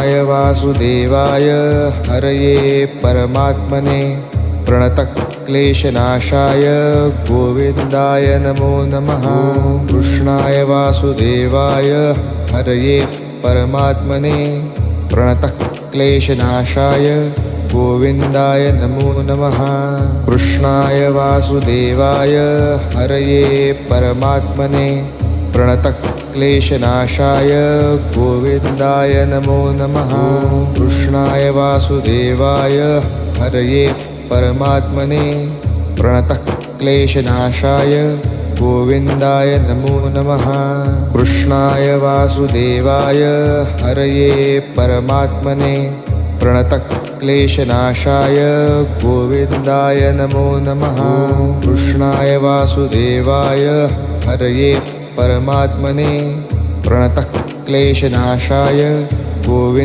कृष्णाय वासुदेवाय हरये परमात्मने प्रणतक्लेशनाशाय गोविन्दाय नमो नमः। कृष्णाय वासुदेवाय हरये परमात्मने प्रणतक्लेशनाशाय गोविन्दाय नमो नमः। कृष्णाय वासुदेवाय हरये परमात्मने प्रणतक्लेशनाशाय गोविन्दाय नमो नमः। कृष्णाय वासुदेवाय हरये परमात्मने प्रणतक्लेशनाशाय गोविन्दाय नमो नमः। कृष्णाय वासुदेवाय हरये परमात्मने प्रणतक्लेशनाशाय गोविन्दाय नमो नमः। कृष्णाय वासुदेवाय हरये परमात्मने प्रणतक्लेशनाशाय गोविन्द